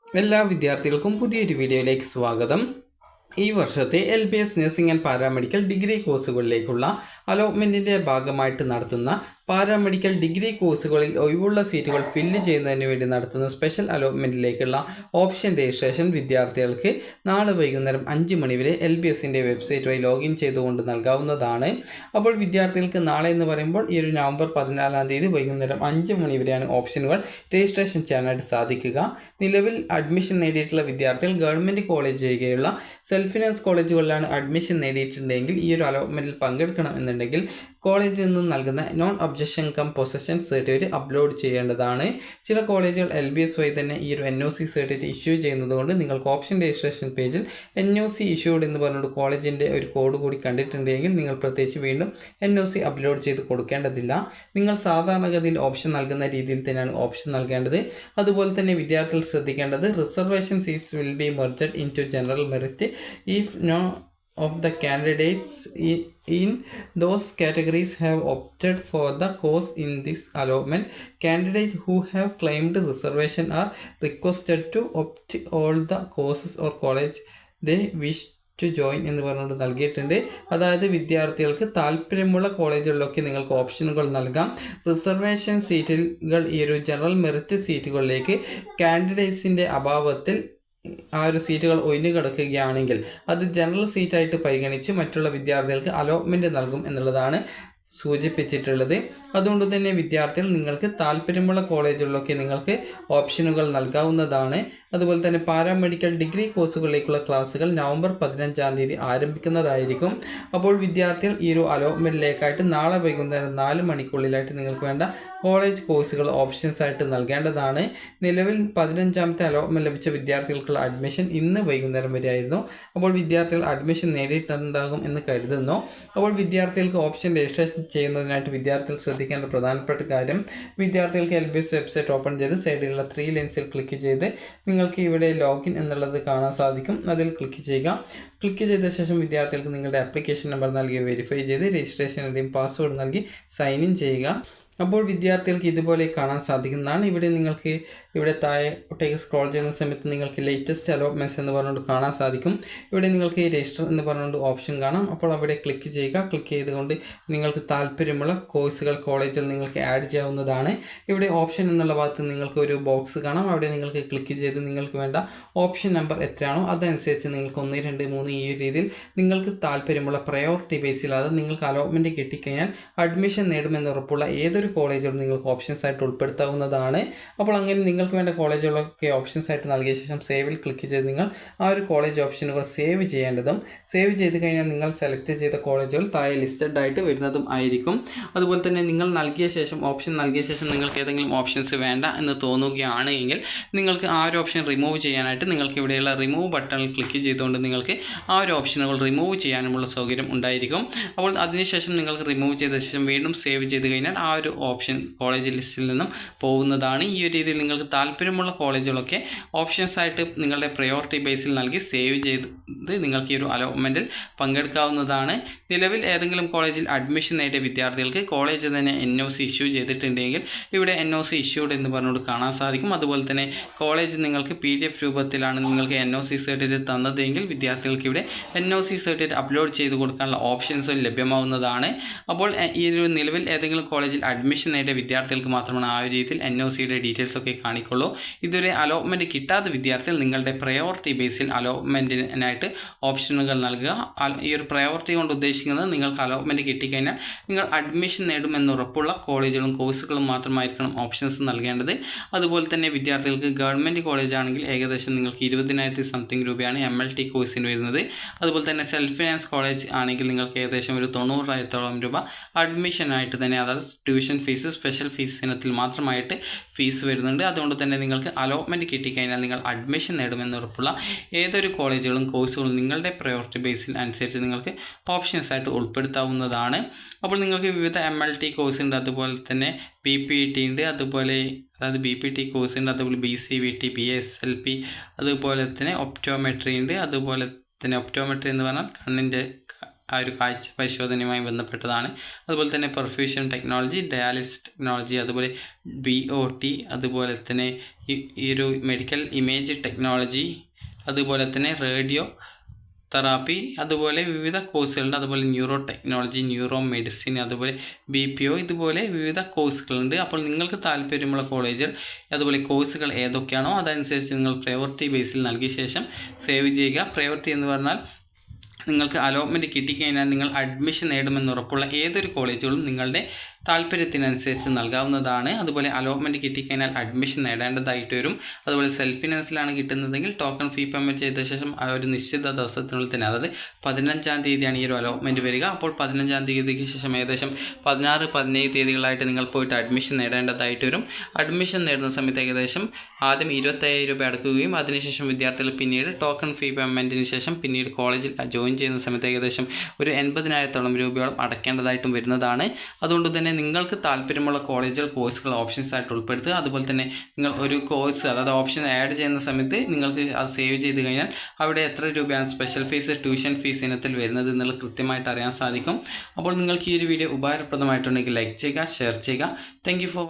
എല്ലാ വിദ്യാർത്ഥികൾക്കും പുതിയൊരു വീഡിയോയിലേക്ക് സ്വാഗതം. ഈ വർഷത്തെ LBS nursing and paramedical degree കോഴ്സുകളിലേക്കുള്ള അലോട്ട്മെൻറ്റിൻ്റെ ഭാഗമായിട്ട് നടത്തുന്ന പാരാമെഡിക്കൽ ഡിഗ്രി കോഴ്സുകളിൽ ഒഴിവുള്ള സീറ്റുകൾ ഫില്ല് ചെയ്യുന്നതിന് വേണ്ടി നടത്തുന്ന സ്പെഷ്യൽ അലോട്ട്മെൻറ്റിലേക്കുള്ള ഓപ്ഷൻ രജിസ്ട്രേഷൻ വിദ്യാർത്ഥികൾക്ക് നാളെ വൈകുന്നേരം 5 മണി വരെ LBSൻ്റെ വെബ്സൈറ്റ് വഴി ലോഗിൻ ചെയ്തുകൊണ്ട് നൽകാവുന്നതാണ്. അപ്പോൾ വിദ്യാർത്ഥികൾക്ക് നാളെ എന്ന് പറയുമ്പോൾ ഈ ഒരു നവംബർ 14-ാം തീയതി വൈകുന്നേരം 5 മണി വരെയാണ് ഓപ്ഷനുകൾ രജിസ്ട്രേഷൻ ചെയ്യാനായിട്ട് സാധിക്കുക. നിലവിൽ അഡ്മിഷൻ നേടിയിട്ടുള്ള വിദ്യാർത്ഥികൾ ഗവൺമെൻറ് കോളേജ് ഒഴികെയുള്ള സെൽഫ് ഫിനാൻസ് കോളേജുകളിലാണ് അഡ്മിഷൻ നേടിയിട്ടുണ്ടെങ്കിൽ ഈ ഒരു അലോട്ട്മെൻറ്റിൽ പങ്കെടുക്കണം എന്നുണ്ടെങ്കിൽ കോളേജിൽ നിന്നും നൽകുന്ന non objection cum possession certificate upload ചെയ്യേണ്ടതാണ്. ചില കോളേജുകൾ LBS വഴി തന്നെ ഈ ഒരു NOC സർട്ടിഫിക്കറ്റ് ഇഷ്യൂ ചെയ്യുന്നതുകൊണ്ട് നിങ്ങൾക്ക് ഓപ്ഷൻ രജിസ്ട്രേഷൻ പേജിൽ NOC ഇഷ്യൂഡ് എന്ന് പറഞ്ഞുകൊണ്ട് കോളേജിൻ്റെ ഒരു കോഡ് കൂടി കണ്ടിട്ടുണ്ടെങ്കിൽ നിങ്ങൾ പ്രത്യേകിച്ച് വീണ്ടും NOC അപ്ലോഡ് ചെയ്ത് കൊടുക്കേണ്ടതില്ല. നിങ്ങൾ സാധാരണഗതിയിൽ ഓപ്ഷൻ നൽകുന്ന രീതിയിൽ തന്നെയാണ് ഓപ്ഷൻ നൽകേണ്ടത്. അതുപോലെ തന്നെ വിദ്യാർത്ഥികൾ ശ്രദ്ധിക്കേണ്ടത് reservation seats will be merged into general merit if none of the candidates in those categories have opted for the course in this allotment. Candidates who have claimed reservation are requested to opt all the courses or college they wish to join എന്ന് പറഞ്ഞുകൊണ്ട് നൽകിയിട്ടുണ്ട്. അതായത് വിദ്യാർത്ഥികൾക്ക് താല്പര്യമുള്ള കോളേജുകളിലൊക്കെ നിങ്ങൾക്ക് ഓപ്ഷനുകൾ നൽകാം. Reservation സീറ്റുകൾ ഈ ഒരു ജനറൽ മെറിറ്റ് സീറ്റുകളിലേക്ക് കാൻഡിഡേറ്റ്സിൻ്റെ അഭാവത്തിൽ ആ ഒരു സീറ്റുകൾ ഒഴിഞ്ഞു കിടക്കുകയാണെങ്കിൽ അത് ജനറൽ സീറ്റായിട്ട് പരിഗണിച്ച് മറ്റുള്ള വിദ്യാർത്ഥികൾക്ക് അലോട്ട്മെൻറ്റ് നൽകും എന്നുള്ളതാണ് സൂചിപ്പിച്ചിട്ടുള്ളത്. അതുകൊണ്ട് തന്നെ വിദ്യാർത്ഥികൾ നിങ്ങൾക്ക് താല്പര്യമുള്ള കോളേജുകളിലൊക്കെ നിങ്ങൾക്ക് ഓപ്ഷനുകൾ നൽകാവുന്നതാണ്. അതുപോലെ തന്നെ പാരാമെഡിക്കൽ ഡിഗ്രി കോഴ്സുകളിലേക്കുള്ള ക്ലാസ്സുകൾ നവംബർ 15-ാം തീയതി ആരംഭിക്കുന്നതായിരിക്കും. അപ്പോൾ വിദ്യാർത്ഥികൾ ഈ ഒരു അലോട്ട്മെൻറ്റിലേക്കായിട്ട് നാളെ വൈകുന്നേരം 4 മണിക്കുള്ളിലായിട്ട് നിങ്ങൾക്ക് വേണ്ട കോളേജ് കോഴ്സുകൾ ഓപ്ഷൻസ് ആയിട്ട് നൽകേണ്ടതാണ്. നിലവിൽ 15-ാമത്തെ അലോട്ട്മെൻറ്റ് ലഭിച്ച വിദ്യാർത്ഥികൾക്കുള്ള അഡ്മിഷൻ ഇന്ന് വൈകുന്നേരം വരെ ആയിരുന്നു. അപ്പോൾ വിദ്യാർത്ഥികൾ അഡ്മിഷൻ നേടിയിട്ടുണ്ടാകും എന്ന് കരുതുന്നു. അപ്പോൾ വിദ്യാർത്ഥികൾക്ക് ഓപ്ഷൻ രജിസ്ട്രേഷൻ ചെയ്യുന്നതിനായിട്ട് വിദ്യാർത്ഥികൾ ശ്രദ്ധിക്കേണ്ട പ്രധാനപ്പെട്ട കാര്യം, വിദ്യാർത്ഥികൾക്ക് LBS വെബ്സൈറ്റ് ഓപ്പൺ ചെയ്ത് സൈഡിലുള്ള 3 ലൈൻസിൽ ക്ലിക്ക് ചെയ്ത് നിങ്ങൾക്ക് ഇവിടെ ലോഗിൻ എന്നുള്ളത് കാണാൻ സാധിക്കും. അതിൽ ക്ലിക്ക് ചെയ്യുക. ക്ലിക്ക് ചെയ്ത ശേഷം വിദ്യാർത്ഥികൾക്ക് നിങ്ങളുടെ ആപ്ലിക്കേഷൻ നമ്പർ നൽകി വെരിഫൈ ചെയ്ത് രജിസ്ട്രേഷൻ ഐഡിയും പാസ്വേഡ് നൽകി സൈൻ ഇൻ ചെയ്യുക. അപ്പോൾ വിദ്യാർത്ഥികൾക്ക് ഇതുപോലെ കാണാൻ സാധിക്കുന്നതാണ്. ഇവിടെ താഴോട്ടേക്ക് സ്ക്രോൾ ചെയ്യുന്ന സമയത്ത് നിങ്ങൾക്ക് ലേറ്റസ്റ്റ് അലോട്ട്മെൻറ്റ്സ് എന്ന് പറഞ്ഞുകൊണ്ട് കാണാൻ സാധിക്കും. ഇവിടെ നിങ്ങൾക്ക് രജിസ്റ്റർ എന്ന് പറഞ്ഞുകൊണ്ട് ഓപ്ഷൻ കാണാം. അപ്പോൾ അവിടെ ക്ലിക്ക് ചെയ്യുക. ക്ലിക്ക് ചെയ്തുകൊണ്ട് നിങ്ങൾക്ക് താല്പര്യമുള്ള കോഴ്സുകൾ കോളേജിൽ നിങ്ങൾക്ക് ആഡ് ചെയ്യാവുന്നതാണ്. ഇവിടെ ഓപ്ഷൻ എന്നുള്ള ഭാഗത്ത് നിങ്ങൾക്ക് ഒരു ബോക്സ് കാണാം. അവിടെ നിങ്ങൾക്ക് ക്ലിക്ക് ചെയ്ത് നിങ്ങൾക്ക് വേണ്ട ഓപ്ഷൻ നമ്പർ എത്രയാണോ അതനുസരിച്ച് നിങ്ങൾക്ക് 1, 2, 3 ഈ രീതിയിൽ നിങ്ങൾക്ക് താല്പര്യമുള്ള പ്രയോറിറ്റി ബേസിൽ അത് നിങ്ങൾക്ക് അലോട്ട്മെൻറ്റ് കിട്ടിക്കഴിഞ്ഞാൽ അഡ്മിഷൻ നേടുമെന്ന് ഉറപ്പുള്ള ഏതൊരു കോളേജുകൾ നിങ്ങൾക്ക് ഓപ്ഷൻസ് ആയിട്ട് ഉൾപ്പെടുത്താവുന്നതാണ്. അപ്പോൾ അങ്ങനെ നിങ്ങൾക്ക് വേണ്ട കോളേജുകളൊക്കെ ഓപ്ഷൻസ് ആയിട്ട് നൽകിയ ശേഷം സേവിൽ ക്ലിക്ക് ചെയ്ത് നിങ്ങൾ ആ ഒരു കോളേജ് ഓപ്ഷനുകൾ സേവ് ചെയ്യേണ്ടതും സേവ് ചെയ്ത് കഴിഞ്ഞാൽ നിങ്ങൾ സെലക്ട് ചെയ്ത കോളേജുകൾ താഴെ ലിസ്റ്റഡ് ആയിട്ട് വരുന്നതും ആയിരിക്കും. അതുപോലെ തന്നെ നിങ്ങൾ നൽകിയ ശേഷം ഓപ്ഷൻ നൽകിയ ശേഷം നിങ്ങൾക്ക് ഏതെങ്കിലും ഓപ്ഷൻസ് വേണ്ട എന്ന് തോന്നുകയാണെങ്കിൽ നിങ്ങൾക്ക് ആ ഒരു ഓപ്ഷൻ റിമൂവ് ചെയ്യാനായിട്ട് നിങ്ങൾക്ക് ഇവിടെയുള്ള റിമൂവ് ബട്ടണിൽ ക്ലിക്ക് ചെയ്തുകൊണ്ട് നിങ്ങൾക്ക് ആ ഒരു ഓപ്ഷനുകൾ റിമൂവ് ചെയ്യാനുമുള്ള സൗകര്യം ഉണ്ടായിരിക്കും. അപ്പോൾ അതിനുശേഷം നിങ്ങൾക്ക് റിമൂവ് ചെയ്ത ശേഷം വീണ്ടും സേവ് ചെയ്ത് കഴിഞ്ഞാൽ ആ ഒരു ഓപ്ഷൻ കോളേജ് ലിസ്റ്റിൽ നിന്നും പോകുന്നതാണ്. ഈ ഒരു രീതിയിൽ നിങ്ങൾക്ക് താല്പര്യമുള്ള കോളേജുകളൊക്കെ ഓപ്ഷൻസ് ആയിട്ട് നിങ്ങളുടെ പ്രയോറിറ്റി ബേസിൽ നൽകി സേവ് ചെയ്ത് നിങ്ങൾക്ക് ഈ ഒരു അലോട്ട്മെൻറ്റിൽ പങ്കെടുക്കാവുന്നതാണ്. നിലവിൽ ഏതെങ്കിലും കോളേജിൽ അഡ്മിഷൻ നേടിയ വിദ്യാർത്ഥികൾക്ക് കോളേജ് തന്നെ NOC ഇഷ്യൂ ചെയ്തിട്ടുണ്ടെങ്കിൽ ഇവിടെ NOC ഇഷ്യൂഡ് എന്ന് പറഞ്ഞുകൊണ്ട് കാണാൻ സാധിക്കും. അതുപോലെ തന്നെ കോളേജ് നിങ്ങൾക്ക് PDF രൂപത്തിലാണ് നിങ്ങൾക്ക് NOC സർട്ടിഫിക്കറ്റ് തന്നതെങ്കിൽ വിദ്യാർത്ഥികൾക്ക് ഇവിടെ NOC സർട്ടിഫിക്കറ്റ് അപ്ലോഡ് ചെയ്ത് കൊടുക്കാനുള്ള ഓപ്ഷൻസും ലഭ്യമാവുന്നതാണ്. അപ്പോൾ ഈ ഒരു നിലവിൽ ഏതെങ്കിലും കോളേജിൽ അഡ്മിഷൻ നേടിയ വിദ്യാർത്ഥികൾക്ക് മാത്രമാണ് ആ ഒരു രീതിയിൽ NOCയുടെ ഡീറ്റെയിൽസ് ഒക്കെ കാണിക്കുള്ളൂ. ഇതുവരെ അലോട്ട്മെൻറ്റ് കിട്ടാത്ത വിദ്യാർത്ഥികൾ നിങ്ങളുടെ പ്രയോറിറ്റി ബേസിൽ അലോട്ട്മെൻറ്റിനായിട്ട് ഓപ്ഷനുകൾ നൽകുക. ഈ ഒരു പ്രയോറിറ്റി കൊണ്ട് ഉദ്ദേശിക്കുന്നത് നിങ്ങൾക്ക് അലോട്ട്മെൻറ്റ് കിട്ടിക്കഴിഞ്ഞാൽ നിങ്ങൾ അഡ്മിഷൻ നേടുമെന്ന് ഉറപ്പുള്ള കോളേജുകളും കോഴ്സുകളും മാത്രമായിരിക്കണം ഓപ്ഷൻസ് നൽകേണ്ടത്. അതുപോലെ തന്നെ വിദ്യാർത്ഥികൾക്ക് ഗവൺമെൻറ് കോളേജ് ആണെങ്കിൽ ഏകദേശം നിങ്ങൾക്ക് 20,000 സംതിങ് രൂപയാണ് MLT കോഴ്സിന് വരുന്നത്. അതുപോലെ തന്നെ സെൽഫ് ഫിനാൻസ് കോളേജ് ആണെങ്കിൽ നിങ്ങൾക്ക് ഏകദേശം ഒരു 90,000 രൂപ അഡ്മിഷനായിട്ട് തന്നെ, അതായത് ട്യൂഷൻ ഫീസ് സ്പെഷ്യൽ ഫീസ് ഇനത്തിൽ മാത്രമായിട്ട് ഫീസ് വരുന്നുണ്ട്. അതുകൊണ്ട് തന്നെ നിങ്ങൾക്ക് അലോട്ട്മെൻറ്റ് കിട്ടിക്കഴിഞ്ഞാൽ നിങ്ങൾ അഡ്മിഷൻ നേടുമെന്ന് ഉറപ്പുള്ള ഏതൊരു കോളേജുകളും കോഴ്സുകളും നിങ്ങളുടെ പ്രയോറിറ്റി ബേസിൽ അനുസരിച്ച് നിങ്ങൾക്ക് ഓപ്ഷൻസ് ആയിട്ട് ഉൾപ്പെടുത്താവുന്നതാണ്. അപ്പോൾ നിങ്ങൾക്ക് വിവിധ MLT കോഴ്സ് ഉണ്ട്, അതുപോലെ തന്നെ PPT ഉണ്ട്, അതുപോലെ അതായത് BPT കോഴ്സ് ഉണ്ട്, അതുപോലെ BCVT, BSLP, അതുപോലെ തന്നെ ഒപ്റ്റോമെട്രി ഉണ്ട്. അതുപോലെ തന്നെ ഒപ്റ്റോമെട്രി എന്ന് പറഞ്ഞാൽ കണ്ണിൻ്റെ ആ ഒരു കാഴ്ച പരിശോധനയുമായി ബന്ധപ്പെട്ടതാണ്. അതുപോലെ തന്നെ പെർഫ്യൂഷൻ ടെക്നോളജി, ഡയാലിസിസ് ടെക്നോളജി, അതുപോലെ BOT, അതുപോലെ തന്നെ ഈ ഒരു മെഡിക്കൽ ഇമേജ് ടെക്നോളജി, അതുപോലെ തന്നെ റേഡിയോ തെറാപ്പി, അതുപോലെ വിവിധ കോഴ്സുകളുണ്ട്. അതുപോലെ ന്യൂറോ ടെക്നോളജി, ന്യൂറോ മെഡിസിൻ, അതുപോലെ BPO, ഇതുപോലെ വിവിധ കോഴ്സുകളുണ്ട്. അപ്പോൾ നിങ്ങൾക്ക് താല്പര്യമുള്ള കോളേജുകൾ അതുപോലെ കോഴ്സുകൾ ഏതൊക്കെയാണോ അതനുസരിച്ച് നിങ്ങൾ പ്രയോറിറ്റി ബേസിൽ നൽകിയ ശേഷം സേവ് ചെയ്യുക. പ്രയോറിറ്റി എന്ന് പറഞ്ഞാൽ നിങ്ങൾക്ക് അലോട്ട്മെൻറ്റ് കിട്ടിക്കഴിഞ്ഞാൽ നിങ്ങൾ അഡ്മിഷൻ നേടുമെന്ന് ഉറപ്പുള്ള ഏതൊരു കോളേജുകളും നിങ്ങളുടെ താല്പര്യത്തിനനുസരിച്ച് നൽകാവുന്നതാണ്. അതുപോലെ അലോട്ട്മെൻറ്റ് കിട്ടിക്കഴിഞ്ഞാൽ അഡ്മിഷൻ നേടേണ്ടതായിട്ട് വരും. അതുപോലെ സെൽഫ് ഫിനാൻസിലാണ് കിട്ടുന്നതെങ്കിൽ ടോക്കൺ ഫീ പേയ്മെൻറ്റ് ചെയ്ത ശേഷം ആ ഒരു നിശ്ചിത ദിവസത്തിനുള്ളിൽ തന്നെ, അതായത് 15-ാം തീയതിയാണ് ഈ ഒരു അലോട്ട്മെൻറ്റ് വരിക. അപ്പോൾ 15-ാം തീയതിക്ക് ശേഷം ഏകദേശം 16-17 തീയതികളായിട്ട് നിങ്ങൾ പോയിട്ട് അഡ്മിഷൻ നേടേണ്ടതായിട്ട് വരും. അഡ്മിഷൻ നേടുന്ന സമയത്ത് ഏകദേശം ആദ്യം 25,000 രൂപ അടക്കുകയും അതിനുശേഷം വിദ്യാർത്ഥികൾ പിന്നീട് ടോക്കൺ ഫീ പേയ്മെൻറ്റിന് ശേഷം പിന്നീട് കോളേജിൽ ജോയിൻ ചെയ്യുന്ന സമയത്ത് ഏകദേശം ഒരു 80,000-ഓളം രൂപയോളം അടയ്ക്കേണ്ടതായിട്ടും വരുന്നതാണ്. അതുകൊണ്ട് തന്നെ നിങ്ങൾക്ക് താല്പര്യമുള്ള കോളേജുകൾ കോഴ്സുകൾ ഓപ്ഷൻസ് ആയിട്ട് ഉൾപ്പെടുത്തുക. അതുപോലെ തന്നെ നിങ്ങൾ ഒരു കോഴ്സ് അതായത് ഓപ്ഷൻ ആഡ് ചെയ്യുന്ന സമയത്ത് നിങ്ങൾക്ക് അത് സേവ് ചെയ്ത് കഴിഞ്ഞാൽ അവിടെ എത്ര രൂപയാണ് സ്പെഷ്യൽ ഫീസ്, ട്യൂഷൻ ഫീസ് ഇനത്തിൽ വരുന്നത് എന്നുള്ളത് കൃത്യമായിട്ട് അറിയാൻ സാധിക്കും. അപ്പോൾ നിങ്ങൾക്ക് ഈ ഒരു വീഡിയോ ഉപകാരപ്രദമായിട്ടുണ്ടെങ്കിൽ ലൈക്ക് ചെയ്യുക, ഷെയർ ചെയ്യുക. Thank you for